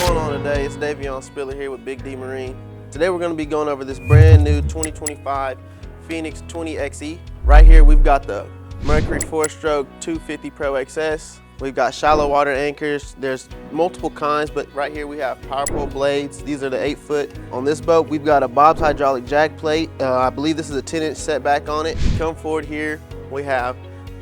going on today? It's Davion Spiller here with Big D Marine. Today we're going to be going over this brand new 2025 Phoenix 20XE. Right here we've got the Mercury 4-stroke 250 Pro XS. We've got shallow water anchors. There's multiple kinds, but right here we have power pole blades. These are the 8-foot. On this boat, we've got a Bob's hydraulic jack plate. I believe this is a 10-inch setback on it. Come forward here, we have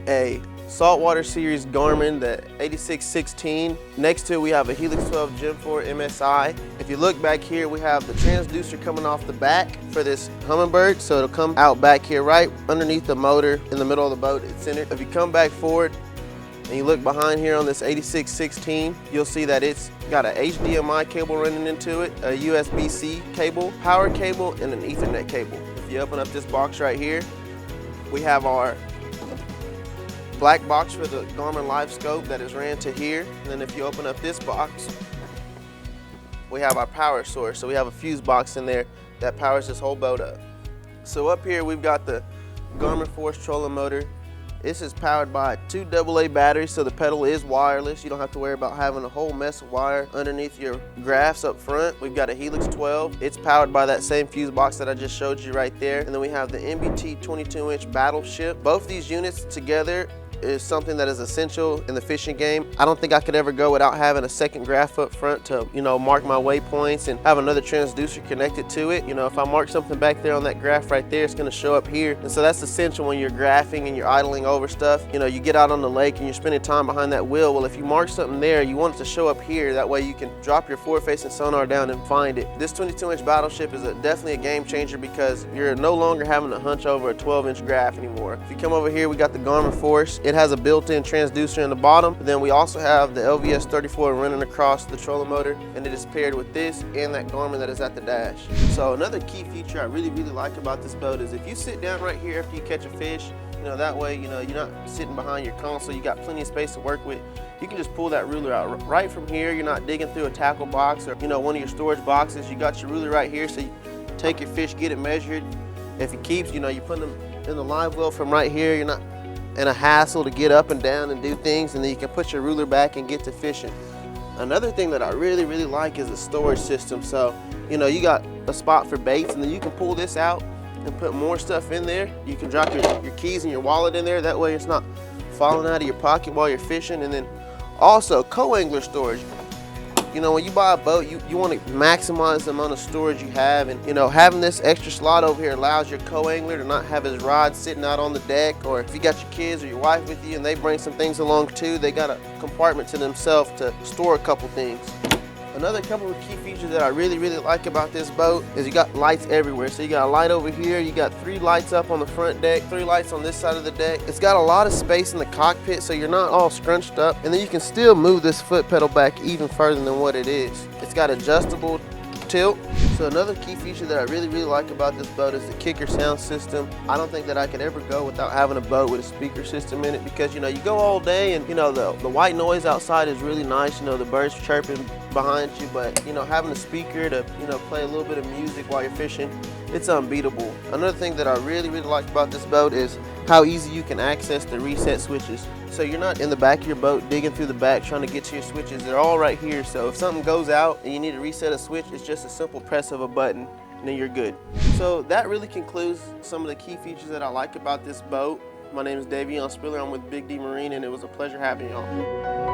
a Saltwater Series Garmin, the 8616. Next to it, we have a Helix 12 Gen 4 MSI. If you look back here, we have the transducer coming off the back for this Humminbird. So it'll come out back here right underneath the motor in the middle of the boat. It's centered. If you come back forward, and you look behind here on this 8616, you'll see that it's got a HDMI cable running into it, a USB-C cable, power cable, and an Ethernet cable. If you open up this box right here, we have our black box for the Garmin Live Scope that is ran to here. And then if you open up this box, we have our power source. So we have a fuse box in there that powers this whole boat up. So up here we've got the Garmin Force trolling motor. This is powered by 2 AA batteries, so the pedal is wireless. You don't have to worry about having a whole mess of wire underneath your graphs up front. We've got a Helix 12. It's powered by that same fuse box that I just showed you right there. And then we have the MBT 22-inch Battleship. Both these units together is something that is essential in the fishing game. I don't think I could ever go without having a second graph up front to, mark my waypoints and have another transducer connected to it. If I mark something back there on that graph right there, it's gonna show up here. And so that's essential when you're graphing and you're idling over stuff. You get out on the lake and you're spending time behind that wheel. Well, if you mark something there, you want it to show up here. That way you can drop your forward-facing sonar down and find it. This 22-inch Battleship is definitely a game changer because you're no longer having to hunch over a 12-inch graph anymore. If you come over here, we got the Garmin Force. It has a built-in transducer in the bottom. Then we also have the LVS 34 running across the trolling motor, and it is paired with this and that Garmin that is at the dash. So another key feature I really like about this boat is if you sit down right here after you catch a fish, that way, you're not sitting behind your console, you got plenty of space to work with. You can just pull that ruler out right from here. You're not digging through a tackle box or, one of your storage boxes. You got your ruler right here, so you take your fish, get it measured. If it keeps, you put them in the live well from right here. You're not in a hassle to get up and down and do things, and then you can put your ruler back and get to fishing. Another thing that I really like is the storage system. So, you got a spot for baits, and then you can pull this out and put more stuff in there. You can drop your keys and your wallet in there. That way it's not falling out of your pocket while you're fishing. And then also co-angler storage. When you buy a boat, you want to maximize the amount of storage you have. And, having this extra slot over here allows your co-angler to not have his rod sitting out on the deck. Or if you got your kids or your wife with you and they bring some things along too, they got a compartment to themselves to store a couple things. Another couple of key features that I really like about this boat is you got lights everywhere. So you got a light over here, you got 3 lights up on the front deck, 3 lights on this side of the deck. It's got a lot of space in the cockpit, so you're not all scrunched up. And then you can still move this foot pedal back even further than what it is. It's got adjustable tilt. So another key feature that I really like about this boat is the Kicker sound system. I don't think that I could ever go without having a boat with a speaker system in it because, you go all day and, the white noise outside is really nice, the birds chirping behind you, but, having a speaker to, play a little bit of music while you're fishing, it's unbeatable. Another thing that I really like about this boat is how easy you can access the reset switches. So you're not in the back of your boat digging through the back trying to get to your switches. They're all right here. So if something goes out and you need to reset a switch, it's just a simple press of a button and then you're good. So that really concludes some of the key features that I like about this boat. My name is Davion Spiller. I'm with Big D Marine, and it was a pleasure having y'all.